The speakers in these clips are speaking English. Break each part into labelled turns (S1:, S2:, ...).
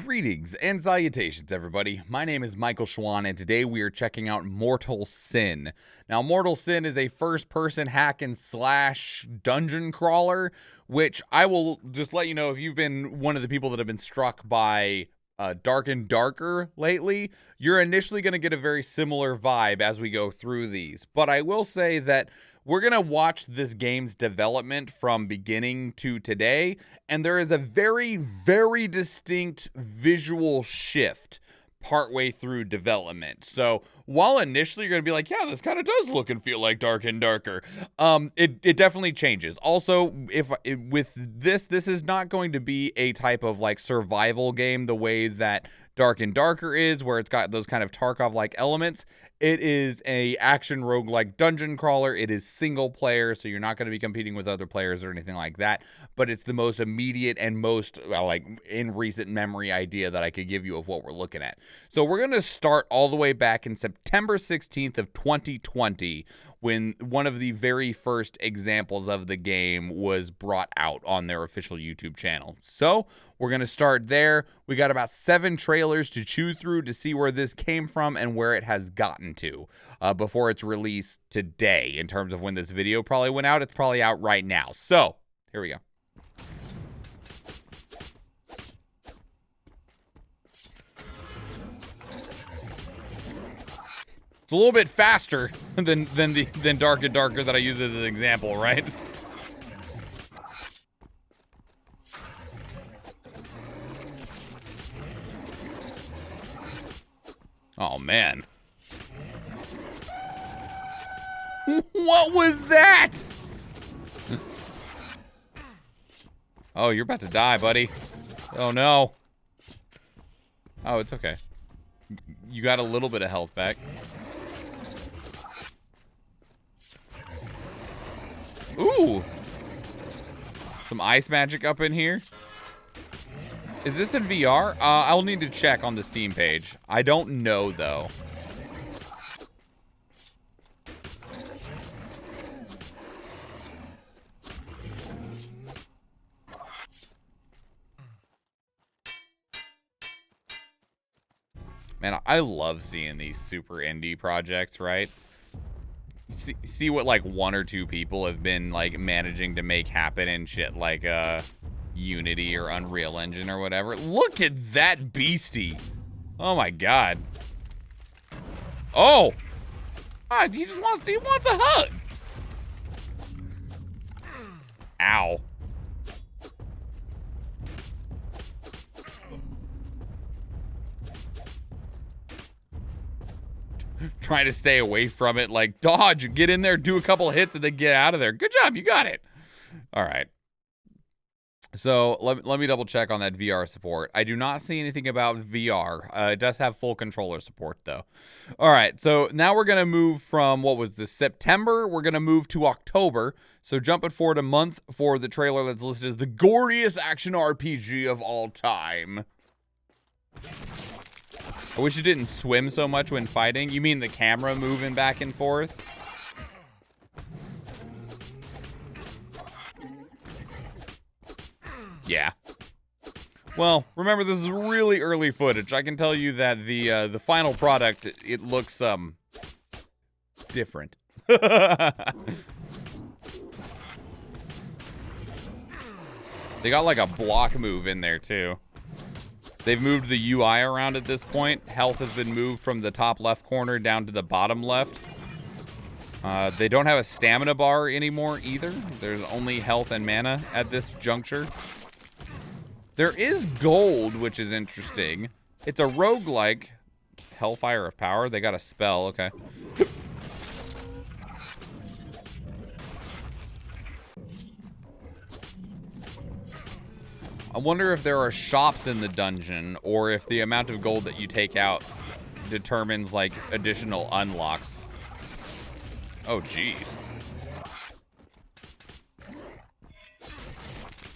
S1: Greetings and salutations, everybody. My name is Michael Schwahn, and today we are checking out Mortal Sin. Now, Mortal Sin is a first-person hack-and-slash dungeon crawler, which I will just let you know, if you've been one of the people that have been struck by Dark and Darker lately, you're initially going to get a very similar vibe as we go through these. But I will say that we're going to watch this game's development from beginning to today, and there is a very, very distinct visual shift partway through development. So while initially you're going to be like, yeah, this kind of does look and feel like Dark and Darker, it definitely changes. Also, with this is not going to be a type of like survival game the way that Dark and Darker is, where it's got those kind of Tarkov-like elements. It is a action roguelike dungeon crawler. It is single player, so you're not going to be competing with other players or anything like that. But it's the most immediate and most like in recent memory idea that I could give you of what we're looking at. So we're going to start all the way back in September 16th of 2020, when one of the very first examples of the game was brought out on their official YouTube channel. So we're going to start there. We got about 7 trailers to chew through to see where this came from and where it has gotten to before it's released today. In terms of when this video probably went out, it's probably out right now. So here we go. It's a little bit faster than Dark and Darker that I use as an example, right? Oh, man. What was that? Oh, you're about to die, buddy. Oh, no. Oh, it's okay. You got a little bit of health back. Ooh. Some ice magic up in here. Is this in VR? I'll need to check on the Steam page. I don't know, though. Man, I love seeing these super indie projects, right? See what, like, 1 or 2 people have been, like, managing to make happen and shit, like, Unity or Unreal Engine or whatever. Look at that beastie. Oh my god. Oh! He wants a hug. Ow. Trying to stay away from it, like, dodge, get in there, do a couple hits, and then get out of there. Good job, you got it. All right. So let me double check on that VR support. I do not see anything about VR. It does have full controller support, though. All right, so now we're going to move from, what was this, September? We're going to move to October. So jumping forward a month for the trailer that's listed as the goriest action RPG of all time. I wish it didn't swim so much when fighting. You mean the camera moving back and forth? Yeah. Well, remember, this is really early footage. I can tell you that the final product, it looks different. They got like a block move in there too. They've moved the UI around at this point. Health has been moved from the top left corner down to the bottom left. They don't have a stamina bar anymore either. There's only health and mana at this juncture. There is gold, which is interesting. It's a roguelike. Hellfire of Power. They got a spell. Okay. I wonder if there are shops in the dungeon, or if the amount of gold that you take out determines, like, additional unlocks. Oh, jeez.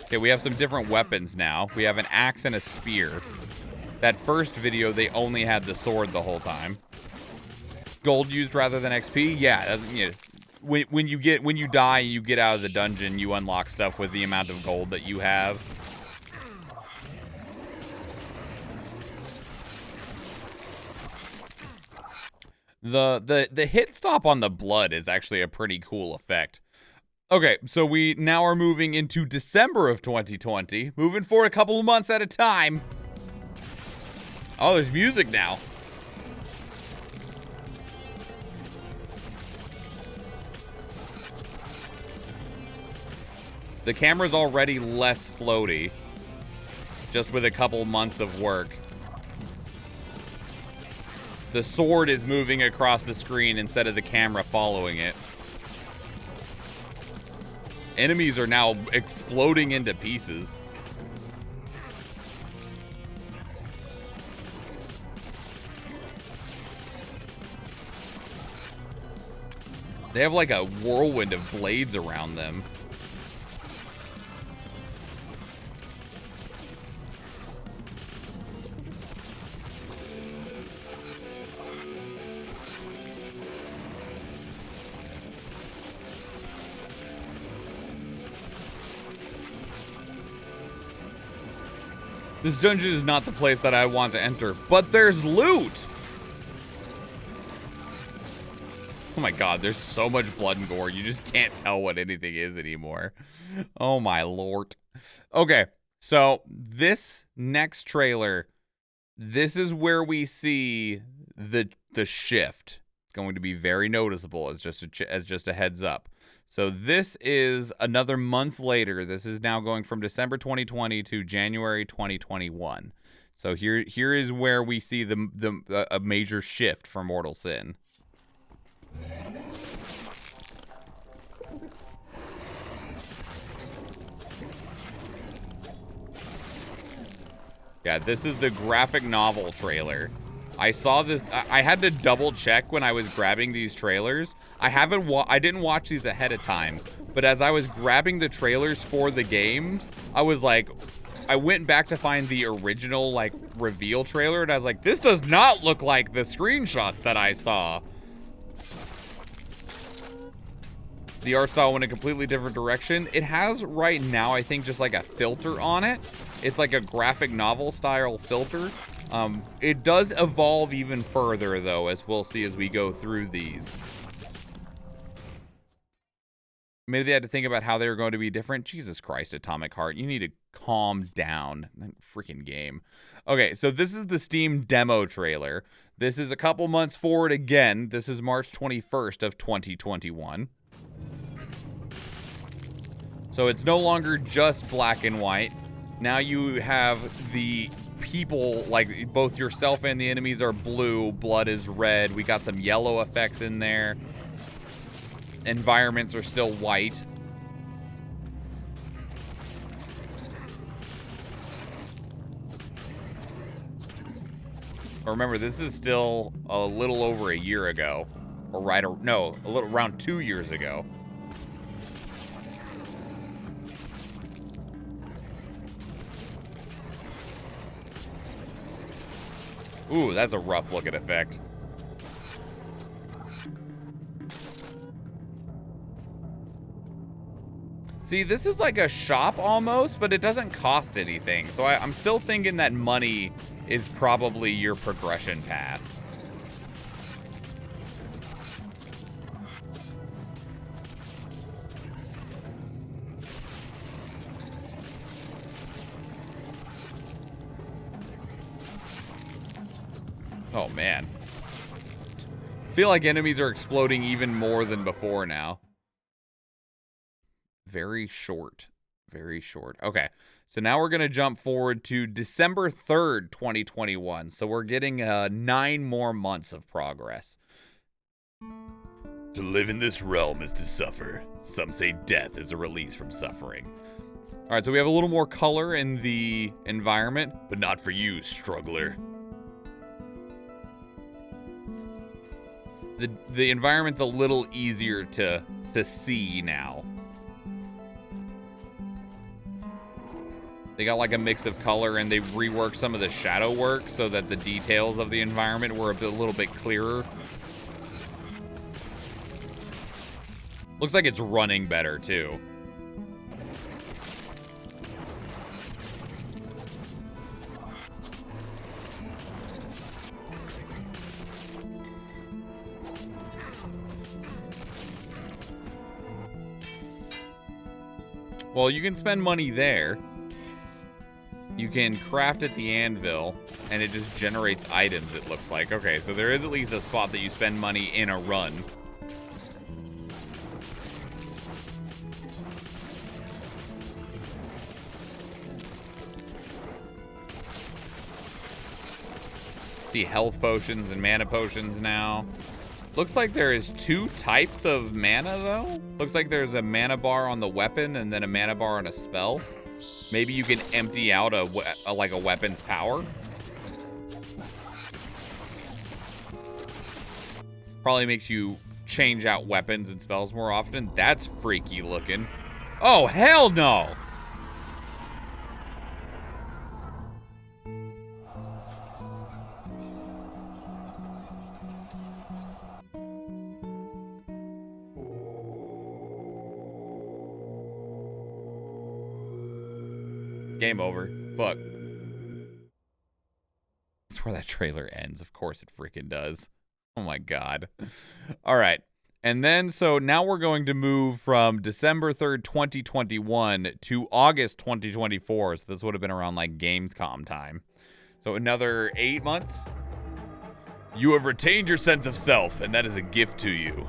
S1: Okay, we have some different weapons now. We have an axe and a spear. That first video, they only had the sword the whole time. Gold used rather than XP? Yeah, when you die, you get out of the dungeon, you unlock stuff with the amount of gold that you have. The hit stop on the blood is actually a pretty cool effect. Okay, so we now are moving into December of 2020, moving forward a couple of months at a time. Oh, there's music now. The camera's already less floaty, just with a couple months of work. The sword is moving across the screen instead of the camera following it. Enemies are now exploding into pieces. They have like a whirlwind of blades around them. This dungeon is not the place that I want to enter, but there's loot! Oh my god, there's so much blood and gore, you just can't tell what anything is anymore. Oh my lord. Okay, so this next trailer, this is where we see the shift. It's going to be very noticeable as just a heads up. So this is another month later. This is now going from December 2020 to January 2021. So here is where we see a major shift for Mortal Sin. Yeah, this is the graphic novel trailer. I saw this. I had to double check when I was grabbing these trailers. I didn't watch these ahead of time, but as I was grabbing the trailers for the game, I was like, I went back to find the original like reveal trailer, and I was like, this does not look like the screenshots that I saw. The art style went a completely different direction. It has right now, I think, just like a filter on it. It's like a graphic novel style filter. It does evolve even further, though, as we'll see as we go through these. Maybe they had to think about how they were going to be different. Jesus Christ, Atomic Heart, you need to calm down. That freaking game. Okay, so this is the Steam demo trailer. This is a couple months forward again. This is March 21st of 2021. So it's no longer just black and white. Now you have the people, like both yourself and the enemies are blue, blood is red. We got some yellow effects in there. Environments are still white. Remember, this is still a little over a year ago. Or around 2 years ago. Ooh, that's a rough looking effect. See, this is like a shop almost, but it doesn't cost anything. So I'm still thinking that money is probably your progression path. Oh, man. I feel like enemies are exploding even more than before now. Very short. Very short. Okay. So now we're going to jump forward to December 3rd, 2021. So we're getting 9 more months of progress. To live in this realm is to suffer. Some say death is a release from suffering. All right, so we have a little more color in the environment, but not for you, struggler. The environment's a little easier to see now. They got like a mix of color, and they reworked some of the shadow work so that the details of the environment were a little bit clearer. Looks like it's running better too. Well, you can spend money there. You can craft at the anvil, and it just generates items, it looks like. Okay, so there is at least a spot that you spend money in a run. See health potions and mana potions now. Looks like there is 2 types of mana, though. Looks like there's a mana bar on the weapon and then a mana bar on a spell. Maybe you can empty out a weapon's power. Probably makes you change out weapons and spells more often. That's freaky looking. Oh, hell no! Game over. Fuck. That's where that trailer ends. Of course it freaking does. Oh my god. All right. And then, so now we're going to move from December 3rd, 2021 to August 2024. So this would have been around like Gamescom time. So another 8 months. You have retained your sense of self, and that is a gift to you.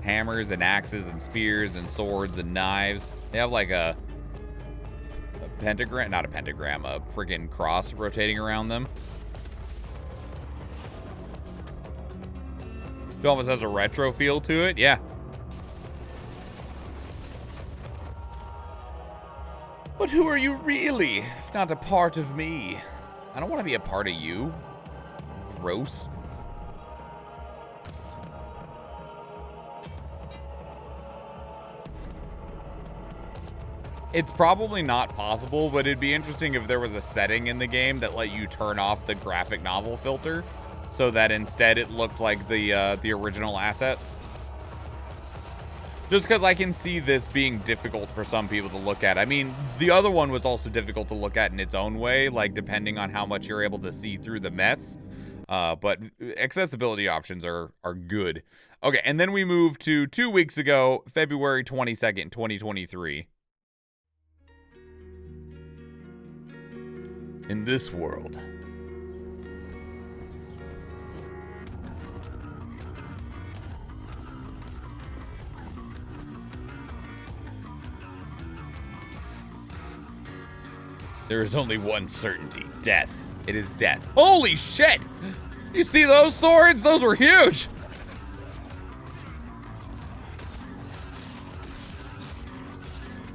S1: Hammers and axes and spears and swords and knives. They have like a pentagram, not a pentagram, a friggin' cross rotating around them. It almost has a retro feel to it, yeah. But who are you really, if not a part of me? I don't want to be a part of you. Gross. It's probably not possible, but it'd be interesting if there was a setting in the game that let you turn off the graphic novel filter so that instead it looked like the original assets. Just because I can see this being difficult for some people to look at. I mean, the other one was also difficult to look at in its own way, like depending on how much you're able to see through the mess. But accessibility options are good. Okay, and then we move to 2 weeks ago, February 22nd, 2023. In this world, there is only one certainty, death. It is death. Holy shit! You see those swords? Those were huge!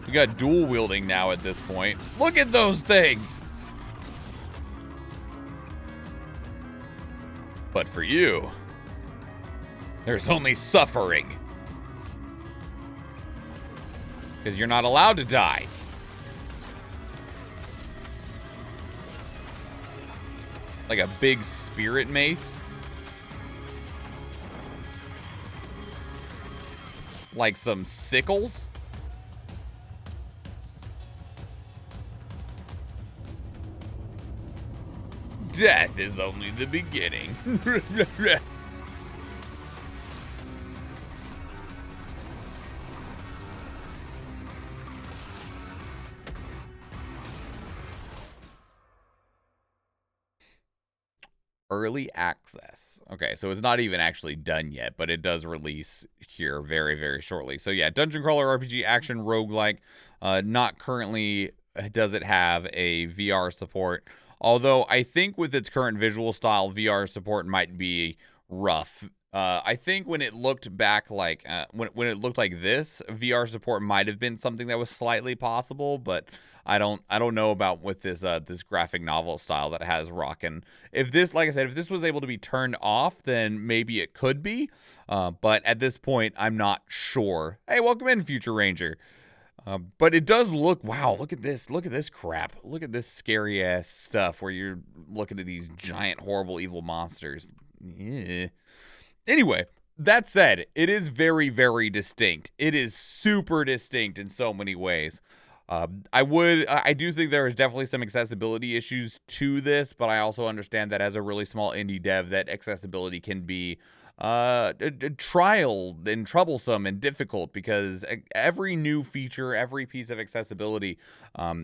S1: We got dual wielding now at this point. Look at those things! But for you, there's only suffering. Because you're not allowed to die. Like a big spirit mace. Like some sickles. Death is only the beginning. Early access. Okay, so it's not even actually done yet, but it does release here very, very shortly. So yeah, Dungeon Crawler RPG Action Roguelike. Not currently does it have a VR support. Although I think with its current visual style, VR support might be rough. I think when it looked back like, when it looked like this, VR support might have been something that was slightly possible, but I don't know about with this this graphic novel style that it has rockin'. If this, like I said, if this was able to be turned off, then maybe it could be. But at this point, I'm not sure. Hey, welcome in, Future Ranger. But it does look, wow, look at this crap. Look at this scary ass stuff where you're looking at these giant, horrible, evil monsters. Yeah. Anyway, that said, it is very, very distinct. It is super distinct in so many ways. I do think there is definitely some accessibility issues to this, but I also understand that as a really small indie dev, that accessibility can be trial and troublesome and difficult, because every new feature, every piece of accessibility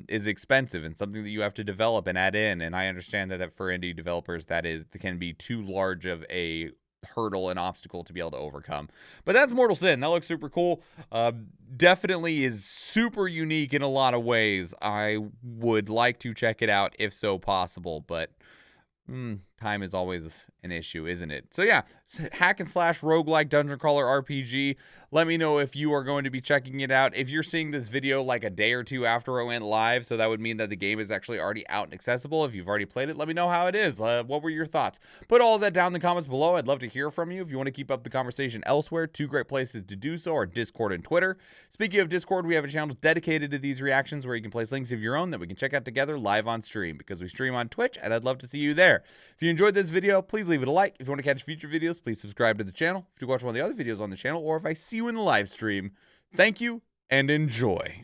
S1: is expensive and something that you have to develop and add in. And I understand that for indie developers, that can be too large of a hurdle and obstacle to be able to overcome. But that's Mortal Sin. That looks super cool. Definitely is super unique in a lot of ways. I would like to check it out if so possible, but time is always an issue, isn't it? So yeah, hack and slash roguelike dungeon crawler RPG. Let me know if you are going to be checking it out. If you're seeing this video like a day or two after I went live, so that would mean that the game is actually already out and accessible. If you've already played it, let me know how it is. What were your thoughts? Put all of that down in the comments below. I'd love to hear from you. If you want to keep up the conversation elsewhere, two great places to do so are Discord and Twitter. Speaking of Discord, we have a channel dedicated to these reactions where you can place links of your own that we can check out together live on stream, because we stream on Twitch, and I'd love to see you there. If you enjoyed this video, please leave it a like. If you want to catch future videos, please subscribe to the channel. If you watch one of the other videos on the channel, or if I see you in the live stream, thank you and enjoy.